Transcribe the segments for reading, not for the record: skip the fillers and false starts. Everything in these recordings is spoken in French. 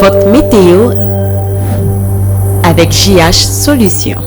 Votre météo avec JH Solutions.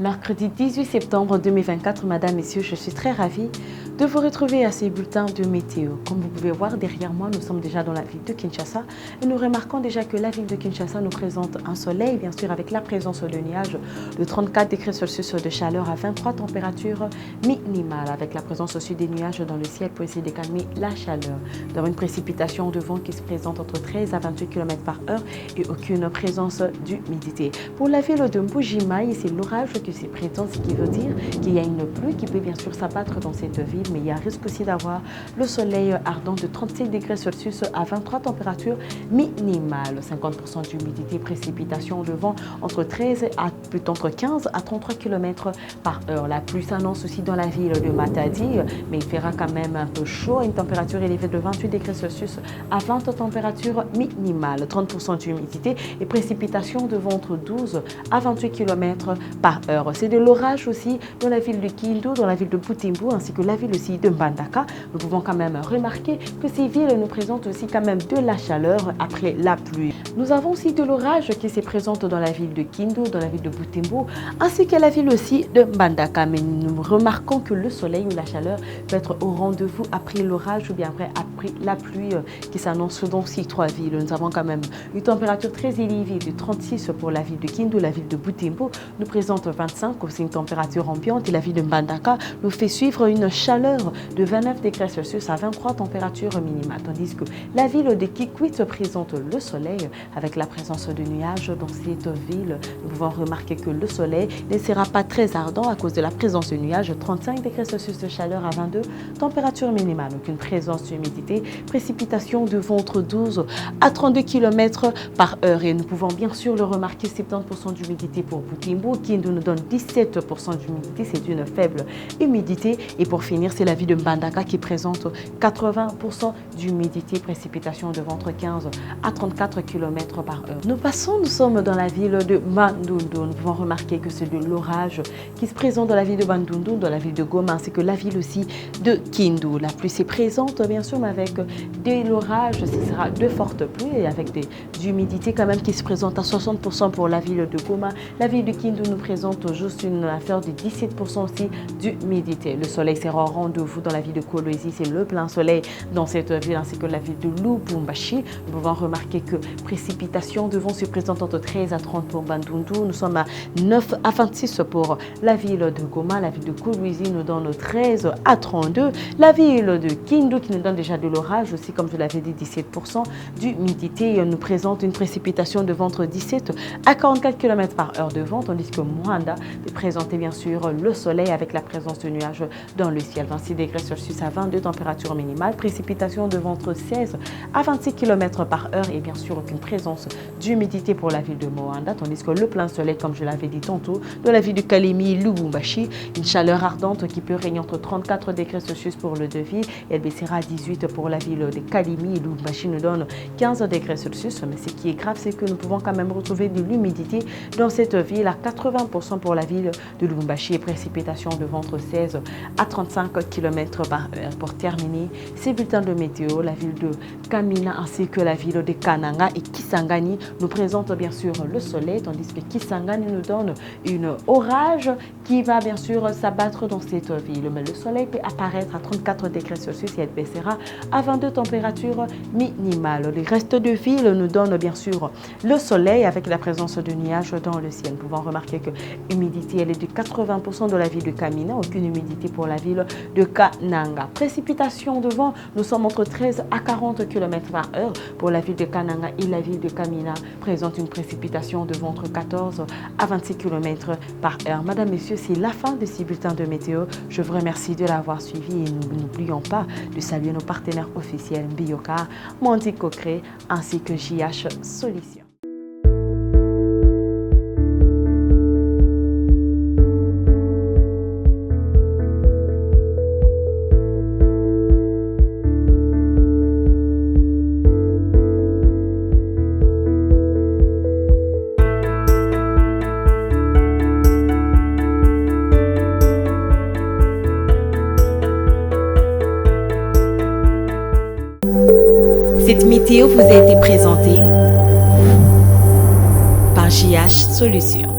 Mercredi 18 septembre 2024, Madame, Messieurs, je suis très ravie de vous retrouver à ces bulletins de météo. Comme vous pouvez voir derrière moi, nous sommes déjà dans la ville de Kinshasa et nous remarquons déjà que la ville de Kinshasa nous présente un soleil, bien sûr avec la présence de nuages de 34 degrés Celsius de chaleur à 23 températures minimales, avec la présence aussi des nuages dans le ciel pour essayer de calmer la chaleur. Nous avons une précipitation de vent qui se présente entre 13 à 28 km par heure et aucune présence d'humidité. Pour la ville de Mbuji-Mayi, c'est l'orage qui se présente, ce qui veut dire qu'il y a une pluie qui peut bien sûr s'abattre dans cette ville, mais il y a risque aussi d'avoir le soleil ardent de 37 degrés Celsius à 23 températures minimales, 50% d'humidité, précipitation de vent entre 15 à 33 km par heure. La pluie s'annonce aussi dans la ville de Matadi, mais il fera quand même un peu chaud, une température élevée de 28 degrés Celsius à 20 températures minimales, 30% d'humidité et précipitation de vent entre 12 à 28 km par heure. C'est de l'orage aussi dans la ville de Kindu, dans la ville de Butembo, ainsi que la ville aussi de Mbandaka. Nous pouvons quand même remarquer que ces villes nous présentent aussi quand même de la chaleur après la pluie. Nous avons aussi de l'orage qui se présente dans la ville de Kindu, dans la ville de Butembo, ainsi que la ville aussi de Mbandaka. Mais nous remarquons que le soleil ou la chaleur peut être au rendez-vous après l'orage ou bien après la pluie qui s'annonce dans ces trois villes. Nous avons quand même une température très élevée de 36 pour la ville de Kindu, la ville de Butembo nous présente 25, c'est une température ambiante, et la ville de Mbandaka nous fait suivre une chaleur de 29 degrés Celsius à 23 températures minimales, tandis que la ville de Kikwit présente le soleil avec la présence de nuages dans cette ville. Nous pouvons remarquer que le soleil ne sera pas très ardent à cause de la présence de nuages, 35 degrés Celsius de chaleur à 22 températures minimales, aucune présence d'humidité, précipitation de vent entre 12 à 32 km par heure, et nous pouvons bien sûr le remarquer, 70% d'humidité pour Butembo, qui nous donne 17% d'humidité, c'est une faible humidité. Et pour finir, c'est la ville de Mbandaka qui présente 80% d'humidité, précipitation de vent entre 15 à 34 km par heure. Nous sommes dans la ville de Bandundu. Nous pouvons remarquer que c'est de l'orage qui se présente dans la ville de Bandundu, dans la ville de Goma, ainsi que la ville aussi de Kindu. La pluie s'est présente, bien sûr, mais avec de l'orage, ce sera de fortes pluies et avec des humidités quand même qui se présentent à 60% pour la ville de Goma. La ville de Kindu nous présente juste une affaire de 17% aussi d'humidité. Le soleil sera au rendez-vous dans la ville de Kolwezi, c'est le plein soleil dans cette ville, ainsi que la ville de Lubumbashi. Nous pouvons remarquer que précipitations de vent se présentent entre 13 à 30 pour Bandundu. Nous sommes à 9 à 26 pour la ville de Goma. La ville de Kolwezi nous donne 13 à 32. La ville de Kindu qui nous donne déjà de l'orage aussi, comme je l'avais dit, 17% d'humidité, nous présente une précipitation de vent entre 17 à 44 km par heure de vent, tandis que Mwanda de présenter bien sûr le soleil avec la présence de nuages dans le ciel, 26 degrés Celsius à 22 températures minimales, précipitation de vent entre 16 à 26 km par heure et bien sûr aucune présence d'humidité pour la ville de Mwanda, tandis que le plein soleil, comme je l'avais dit tantôt, de la ville de Kalemi, Lubumbashi, une chaleur ardente qui peut régner entre 34 degrés Celsius pour le Devi et elle baissera à 18 pour la ville de Kalemi. Lubumbashi nous donne 15 degrés Celsius, mais ce qui est grave, c'est que nous pouvons quand même retrouver de l'humidité dans cette ville à 80% pour la ville de Lubumbashi et précipitation de vent entre 16 à 35 km par heure. Pour terminer ces bulletins de météo, la ville de Kamina ainsi que la ville de Kananga et Kisangani nous présentent bien sûr le soleil, tandis que Kisangani nous donne une orage qui va bien sûr s'abattre dans cette ville. Mais le soleil peut apparaître à 34 degrés Celsius et elle baissera à 22 températures minimales. Le reste de ville nous donne bien sûr le soleil avec la présence de nuages dans le ciel. Nous pouvons remarquer que l'humidité elle est de 80% de la ville de Kamina, aucune humidité pour la ville de Kananga. Précipitation de vent, nous sommes entre 13 à 40 km par heure pour la ville de Kananga et la ville ville de Kamina présente une précipitation de entre 14 à 26 km par heure. Madame, Messieurs, c'est la fin de ces bulletins de météo. Je vous remercie de l'avoir suivi et nous n'oublions pas de saluer nos partenaires officiels Biocar, Monty Cocré ainsi que JH Solutions. Cette météo vous a été présentée par JH Solutions.